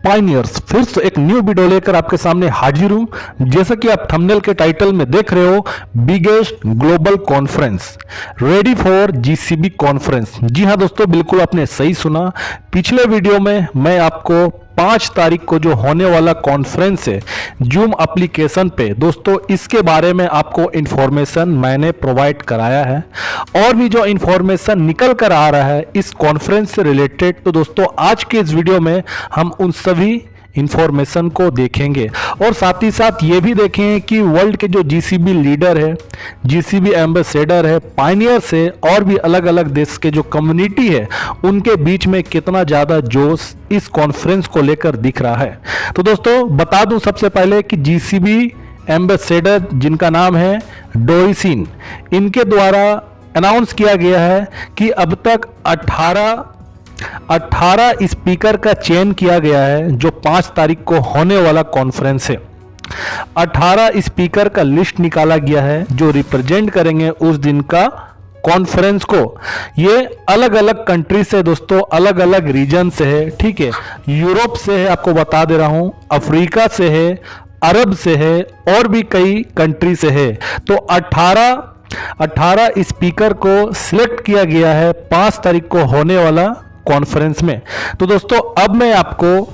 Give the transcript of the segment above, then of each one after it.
Pioneers फिर से एक न्यू वीडियो लेकर आपके सामने हाजिर हूं। जैसा कि आप थंबनेल के टाइटल में देख रहे हो, biggest global conference ready for GCB conference. जी हां दोस्तों, बिल्कुल आपने सही सुना। पिछले वीडियो में मैं आपको 5 तारीख को जो होने वाला कॉन्फ्रेंस है जूम एप्लीकेशन पे, दोस्तों इसके बारे में आपको इंफॉर्मेशन मैंने प्रोवाइड कराया है। और भी जो इंफॉर्मेशन निकल कर आ रहा है इस कॉन्फ्रेंस से रिलेटेड, तो दोस्तों आज के इस वीडियो में हम उन सभी इंफॉर्मेशन को देखेंगे और साथ ही साथ ये भी देखेंगे कि वर्ल्ड के जो जीसीबी लीडर है, जीसीबी एम्बेसडर है, पायनियर्स है और भी अलग अलग देश के जो कम्युनिटी है उनके बीच में कितना ज़्यादा जोश इस कॉन्फ्रेंस को लेकर दिख रहा है। तो दोस्तों बता दूं सबसे पहले कि जीसीबी एम्बेसडर जिनका नाम है डोरिसिन, इनके द्वारा अनाउंस किया गया है कि अब तक 18 स्पीकर का चयन किया गया है जो 5 तारीख को होने वाला कॉन्फ्रेंस है। 18 स्पीकर का लिस्ट निकाला गया है जो रिप्रेजेंट करेंगे उस दिन का कॉन्फ्रेंस को। ये अलग अलग कंट्री से दोस्तों, अलग अलग रीजन से है, ठीक है। यूरोप से है, आपको बता दे रहा हूं, अफ्रीका से है, अरब से है और भी कई कंट्री से है। तो 18 स्पीकर को सिलेक्ट किया गया है 5 तारीख को होने वाला कॉन्फ्रेंस में। तो दोस्तों अब मैं आपको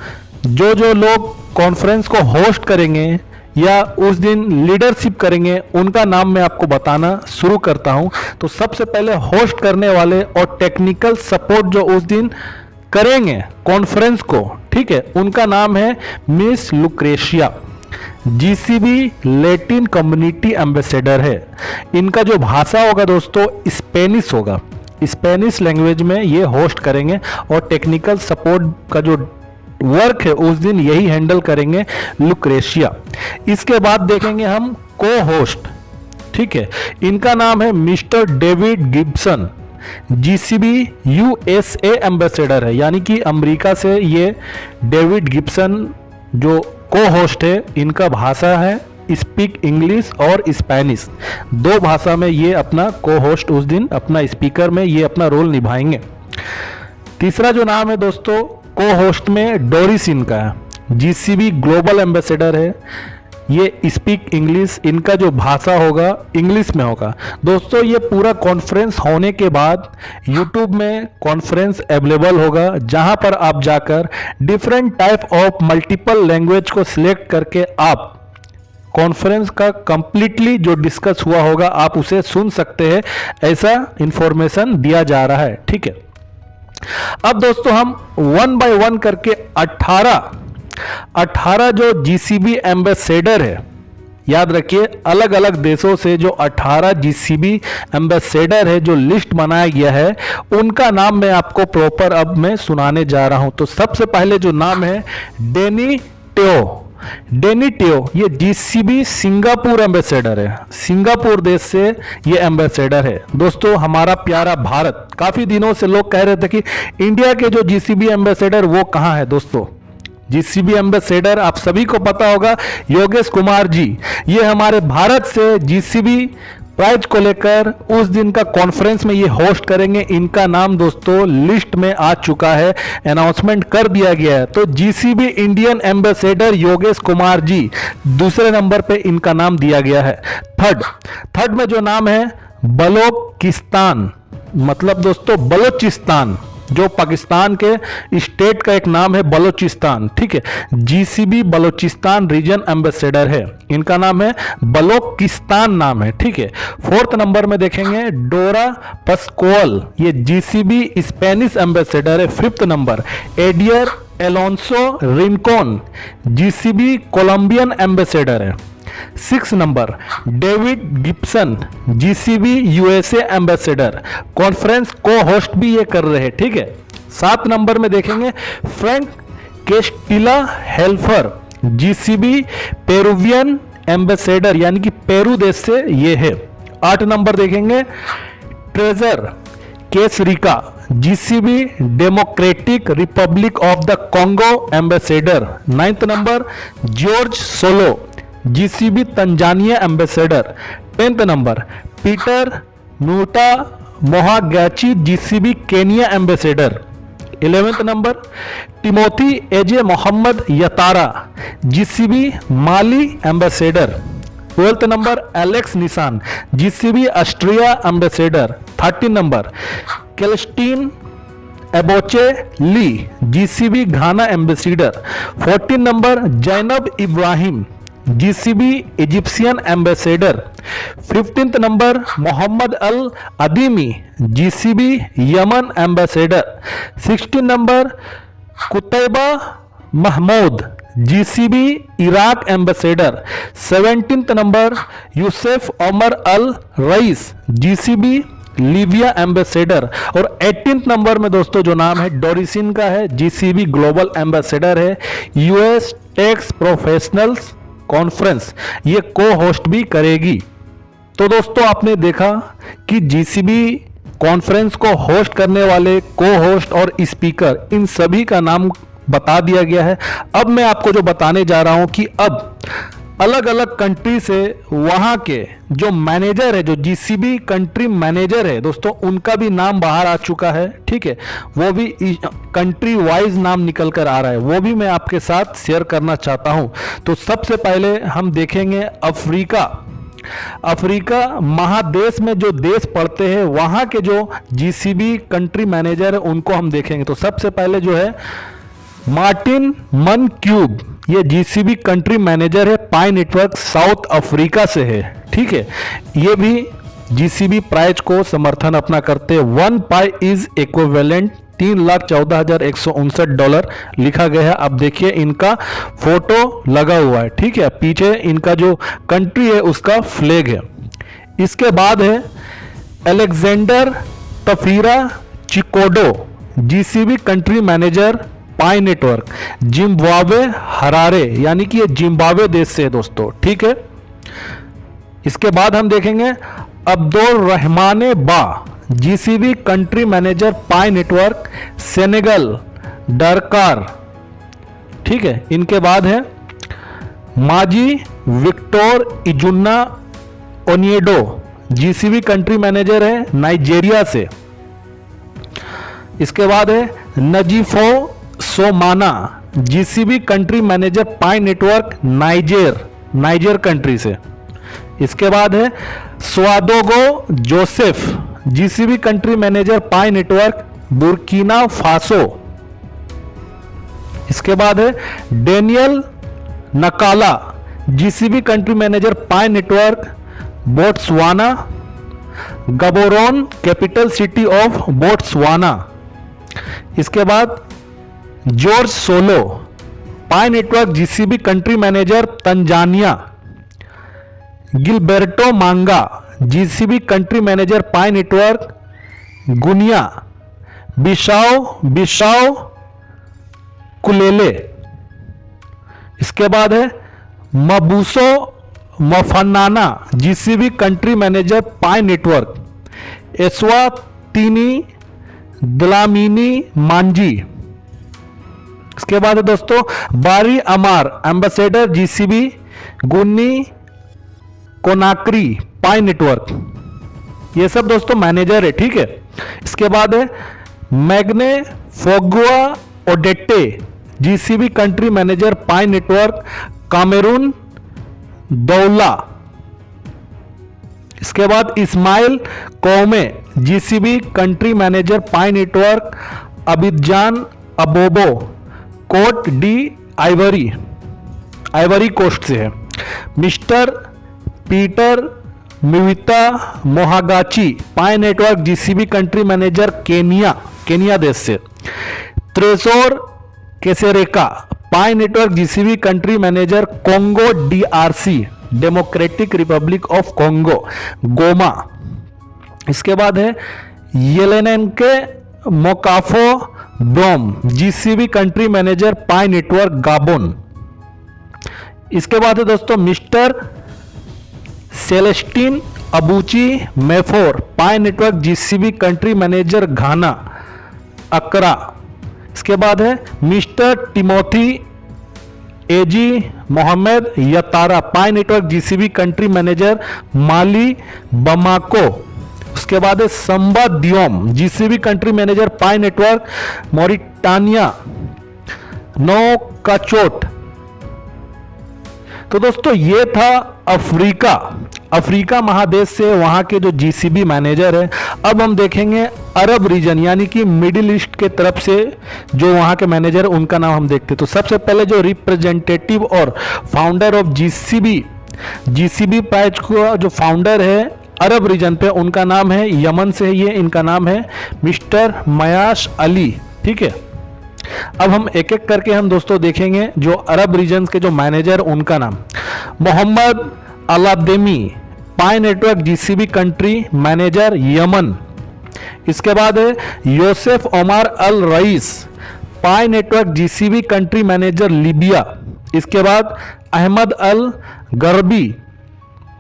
जो लोग कॉन्फ्रेंस को होस्ट करेंगे या उस दिन लीडरशिप करेंगे उनका नाम मैं आपको बताना शुरू करता हूं। तो सबसे पहले होस्ट करने वाले और टेक्निकल सपोर्ट जो उस दिन करेंगे कॉन्फ्रेंस को, ठीक है, उनका नाम है Miss Lucretia, GCB Latin community ambassador है। इनका जो भाषा होगा दोस्तों स्पेनिश होगा, स्पेनिश लैंग्वेज में ये होस्ट करेंगे और टेक्निकल सपोर्ट का जो वर्क है उस दिन यही हैंडल करेंगे लुक्रेशिया। इसके बाद देखेंगे हम को होस्ट, ठीक है, इनका नाम है mister David Gibson, GCB USA ambassador है, यानी कि अमेरिका से ये डेविड गिब्सन जो को होस्ट है, इनका भाषा है स्पीक इंग्लिश और स्पेनिश, 2 भाषा में ये अपना को होस्ट उस दिन अपना स्पीकर में ये अपना रोल निभाएंगे। तीसरा जो नाम है दोस्तों को होस्ट में डोरिसिन का है, जीसीबी ग्लोबल एम्बेसडर है, ये स्पीक इंग्लिश, इनका जो भाषा होगा इंग्लिश में होगा। दोस्तों ये पूरा कॉन्फ्रेंस होने के बाद यूट्यूब में कॉन्फ्रेंस अवेलेबल होगा जहां पर आप जाकर different type of multiple language को सिलेक्ट करके आप कॉन्फ्रेंस का कंप्लीटली जो डिस्कस हुआ होगा आप उसे सुन सकते हैं, ऐसा इंफॉर्मेशन दिया जा रहा है, ठीक है। अब दोस्तों हम 1 बाय 1 करके 18 जो जीसीबी एम्बेसडर है, याद रखिए अलग अलग देशों से जो 18 जीसीबी एम्बेसडर है जो लिस्ट बनाया गया है उनका नाम मैं आपको प्रॉपर अब मैं सुनाने जा रहा हूं। तो सबसे पहले जो नाम है डेनी टेओ, ये जीसीबी सिंगापुर एम्बेसडर है, सिंगापुर देश से ये एम्बेसडर है। दोस्तों हमारा प्यारा भारत, काफी दिनों से लोग कह रहे थे कि इंडिया के जो जीसीबी एम्बेसडर वो कहां है। दोस्तों जीसीबी एम्बेसडर आप सभी को पता होगा योगेश कुमार जी, ये हमारे भारत से जीसीबी प्राइज को लेकर उस दिन का कॉन्फ्रेंस में ये होस्ट करेंगे। इनका नाम दोस्तों लिस्ट में आ चुका है, अनाउंसमेंट कर दिया गया है। तो GCB Indian ambassador Yogesh Kumar ji दूसरे नंबर पे इनका नाम दिया गया है। थर्ड में जो नाम है बलोचिस्तान, मतलब दोस्तों बलोचिस्तान, जो पाकिस्तान के स्टेट का एक नाम है बलोचिस्तान, ठीक है, जीसीबी बलोचिस्तान रीजन एम्बेसडर है, इनका नाम है बलोचिस्तान नाम है, ठीक है। 4th नंबर में देखेंगे डोरा पस्कोल, ये जीसीबी स्पेनिश एम्बेसडर है। 5th number Adier Alonso Rincon, GCB Colombian ambassador है। 6 number David Gibson, GCB USA ambassador, conference को होस्ट भी ये कर रहे हैं, ठीक है। 7 नंबर में देखेंगे Frank Castilla Helfer, GCB Peruvian ambassador, यानी कि पेरू देश से ये है। 8 नंबर देखेंगे Tresor Kasereka, GCB Democratic Republic of the Congo ambassador. 9th number George Solo, GCB Tanzania ambassador. 10th number Peter Nuta Mohagachi, GCB Kenya ambassador. 11th number Timothy Aje Mohammed Yatara, GCB Mali ambassador. 12th number Alex Nishan, GCB Austria ambassador. 13 number Kelstin Eboche Lee, GCB Ghana ambassador. 14 number Zainab Ibrahim, GCB Egyptian ambassador. 15th number Mohammed Al Adimi, GCB Yemen ambassador. 16 number कुतैबा Mahmood, GCB Iraq ambassador. 17th number Yousuf Umar Al Rais, GCB Libya ambassador. और 18th number में दोस्तों जो नाम है डोरिसिन का है, GCB global ambassador है, US tax professionals conference, ये को होस्ट भी करेगी। तो दोस्तों आपने देखा कि जीसीबी कॉन्फ्रेंस को होस्ट करने वाले, को होस्ट और स्पीकर, इन सभी का नाम बता दिया गया है। अब मैं आपको जो बताने जा रहा हूं कि अब अलग अलग कंट्री से वहां के जो मैनेजर है, जो जीसीबी कंट्री मैनेजर है दोस्तों, उनका भी नाम बाहर आ चुका है। ठीक है, वो भी कंट्री वाइज नाम निकल कर आ रहा है, वो भी मैं आपके साथ शेयर करना चाहता हूं। तो सबसे पहले हम देखेंगे अफ्रीका। अफ्रीका महादेश में जो देश पड़ते हैं, वहां के जो जीसीबी कंट्री मैनेजर है उनको हम देखेंगे। तो सबसे पहले जो है मार्टिन मन क्यूब, ये जीसीबी कंट्री मैनेजर है, पाई नेटवर्क साउथ अफ्रीका से है। ठीक है, ये भी जीसीबी प्राइस को समर्थन अपना करते हैं। 1 पाई इज इक्विवेलेंट $3,14,159 लिखा गया है। अब देखिए इनका फोटो लगा हुआ है। ठीक है, पीछे इनका जो कंट्री है उसका फ्लैग है। इसके बाद है Alexander तफीरा चिकोडो, GCB country manager, Pi network, Zimbabwe Harare, यानी कि ये जिम्बाब्वे देश से है दोस्तों। ठीक है, इसके बाद हम देखेंगे Abdul Rahman Ba, GCB country manager, Pi network, Senegal Dakar. ठीक है, इनके बाद है Maji Victor Ijunna Oniedo, GCB country manager है, नाइजीरिया से। इसके बाद है Najifo Somana, GCB country manager, Pi network, Niger country से। इसके बाद है Sawadogo Joseph, GCB country manager, Pi network, Burkina Faso. इसके बाद है Daniel Nkala, GCB country manager, Pi network, Botswana, Gaborone capital city of Botswana. इसके बाद George solo, Pi network, GCB country manager, Tanzania. Gilberto Manga, GCB country manager, Pi network, Guinea. Bissau Kulele. इसके बाद है Mbuso Mfanana, GCB country manager, Pi network, Eswatini Dlamini Manzini. इसके बाद है दोस्तों Bari Amar, ambassador, GCB, Guinea Conakry, Pi network. ये सब दोस्तों मैनेजर है। ठीक है, इसके बाद है Magne Fogua Odette, GCB country manager, Pi network, Cameroon Douala. इसके बाद Ismail Koume, GCB country manager, Pi network, Abidjan Abobo, Cote d Ivory Coast से है। Mister Peter Mwita Mohagachi, Pi network, GCB country manager, Kenya देश से। Tresor Kasereka, Pi network, GCB country manager, Congo DRC, Democratic Republic of Congo, Goma. इसके बाद है Yelenenke Mokafo Brom, GCB country manager, Pi network, Gabon. इसके बाद है दोस्तों mister सेलेस्टीन अबूची मेफोर, पाई network, GCB country manager, घाना, अकरा। इसके बाद है मिस्टर टिमोथी एजी मोहम्मद यतारा, पाई नेटवर्क, जीसीबी कंट्री मैनेजर, माली, बमाको। उसके बाद है Samba दियोम, GCB country manager, Pi network, Britannia नौकाचोट। तो दोस्तों ये था अफ्रीका महादेश से वहां के जो जीसीबी मैनेजर है। अब हम देखेंगे अरब रीजन यानी कि मिडिल ईस्ट के तरफ से जो वहां के मैनेजर है उनका नाम हम देखते। तो सबसे पहले जो रिप्रेजेंटेटिव और फाउंडर ऑफ जीसीबी पैच का जो फाउंडर है अरब रीजन पे, उनका नाम है, यमन से है ये, इनका नाम है मिस्टर मयाश अली। ठीक है, अब हम एक एक करके हम दोस्तों देखेंगे जो अरब रीजन के जो मैनेजर उनका नाम। Mohammed Aladimi, Pi network GCB country manager Yemen. इसके बाद है Yosef Omar Al Rais, Pi network GCB country manager Libya. इसके बाद Ahmed Al Gharbi,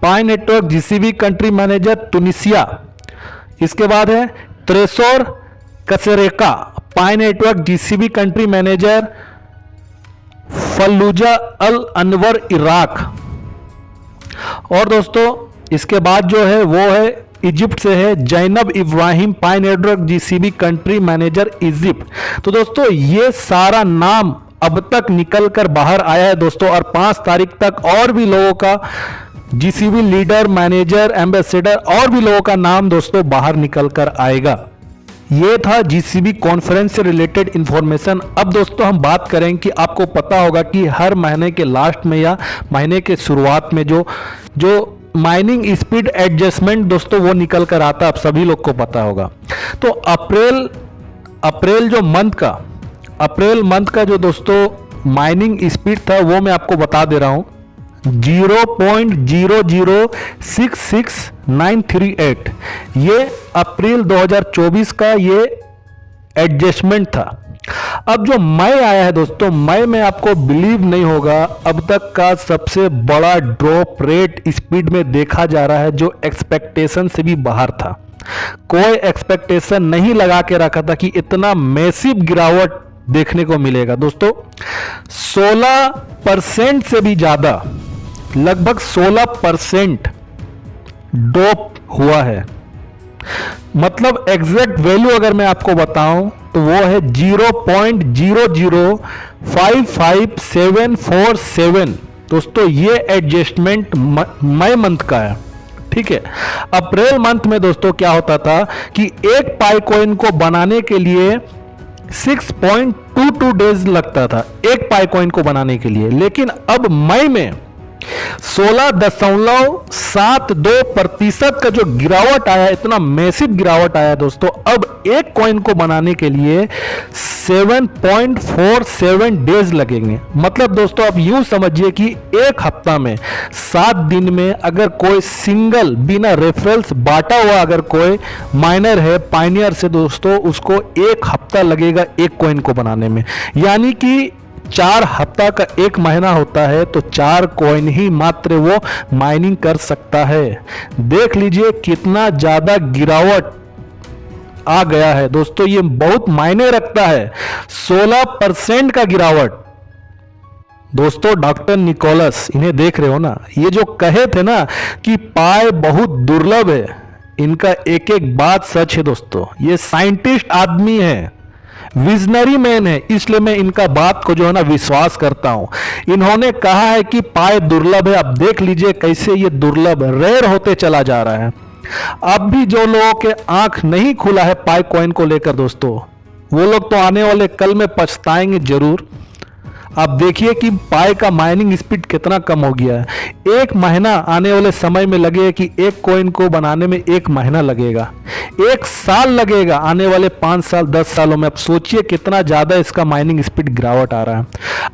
Pi network GCB country manager Tunisia. इसके बाद है Tresor Kasereka, Pi network GCB country manager Fallujah Al Anwar Iraq. और दोस्तों इसके बाद जो है वो है इजिप्ट से है Zainab Ibrahim, Pi network GCB country manager Egypt. तो दोस्तों ये सारा नाम अब तक निकल कर बाहर आया है दोस्तों, और 5 तारीख तक और भी लोगों का जीसीबी लीडर, मैनेजर, एम्बेसडर और भी लोगों का नाम दोस्तों बाहर निकल कर आएगा। ये था जीसीबी कॉन्फ्रेंस से रिलेटेड इंफॉर्मेशन। अब दोस्तों हम बात करें कि आपको पता होगा कि हर महीने के लास्ट में या महीने के शुरुआत में जो माइनिंग स्पीड एडजस्टमेंट दोस्तों वो निकल कर आता है, आप सभी लोग को पता होगा। तो अप्रैल मंथ का जो दोस्तों माइनिंग स्पीड था वो मैं आपको बता दे रहा हूं, 0.0066938। ये अप्रैल 2024 का ये एडजस्टमेंट था। अब जो मई आया है दोस्तों, मई में आपको बिलीव नहीं होगा, अब तक का सबसे बड़ा ड्रॉप रेट स्पीड में देखा जा रहा है, जो एक्सपेक्टेशन से भी बाहर था। कोई एक्सपेक्टेशन नहीं लगा के रखा था कि इतना मैसिव गिरावट देखने को मिलेगा दोस्तों। 16% से भी ज्यादा, लगभग 16% ड्रॉप हुआ है। मतलब एग्जैक्ट वैल्यू अगर मैं आपको बताऊं तो वो है 0.0055747। दोस्तों ये एडजस्टमेंट मई मंथ का है। ठीक है, अप्रैल मंथ में दोस्तों क्या होता था कि एक पाई कॉइन को बनाने के लिए 6.22 डेज लगता था, एक पाई कॉइन को बनाने के लिए। लेकिन अब मई में 16.72% का जो गिरावट आया, इतना मैसिव गिरावट आया दोस्तों। अब एक कॉइन को बनाने के लिए 7.47 डेज लगेंगे। मतलब दोस्तों आप यूं समझिए कि एक हफ्ता में 7 दिन में अगर कोई सिंगल बिना रेफरेंस बांटा हुआ अगर कोई माइनर है पायनियर से दोस्तों, उसको एक हफ्ता लगेगा एक कॉइन को बनाने में। यानी कि 4 हफ्ता का एक महीना होता है, तो 4 कॉइन ही मात्र वो माइनिंग कर सकता है। देख लीजिए कितना ज्यादा गिरावट आ गया है दोस्तों, ये बहुत मायने रखता है। 16% का गिरावट दोस्तों। डॉक्टर निकोलस, इन्हें देख रहे हो ना, ये जो कहे थे ना कि पाई बहुत दुर्लभ है, इनका एक एक बात सच है दोस्तों। ये साइंटिस्ट आदमी है, विजनरी मैन है, इसलिए मैं इनका बात को जो है ना विश्वास करता हूं। इन्होंने कहा है कि पाई दुर्लभ है, अब देख लीजिए कैसे ये दुर्लभ रेयर होते चला जा रहा है। अब भी जो लोगों के आंख नहीं खुला है पाई कॉइन को लेकर दोस्तों, वो लोग तो आने वाले कल में पछताएंगे जरूर। आप देखिए कि पाई का माइनिंग स्पीड कितना कम हो गया है। एक महीना आने वाले समय में लगेगा कि एक कॉइन को बनाने में 1 महीना लगेगा, 1 साल लगेगा आने वाले 5 साल 10 सालों में। आप सोचिए कितना ज्यादा इसका माइनिंग स्पीड गिरावट आ रहा है।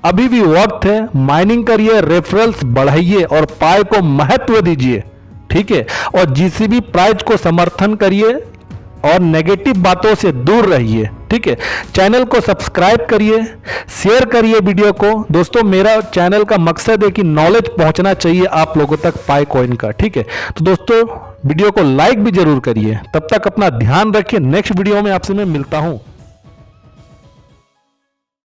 अभी भी वक्त है, माइनिंग करिए, रेफरेंस बढ़ाइए और पाई को महत्व दीजिए। ठीक है, और जीसीबी प्राइस को समर्थन करिए और नेगेटिव बातों से दूर रहिए। ठीक है, चैनल को सब्सक्राइब करिए, शेयर करिए वीडियो को दोस्तों। मेरा चैनल का मकसद है कि नॉलेज पहुंचना चाहिए आप लोगों तक पाई कॉइन का। ठीक है, तो दोस्तों वीडियो को लाइक भी जरूर करिए। तब तक अपना ध्यान रखिए, नेक्स्ट वीडियो में आपसे मैं मिलता हूं।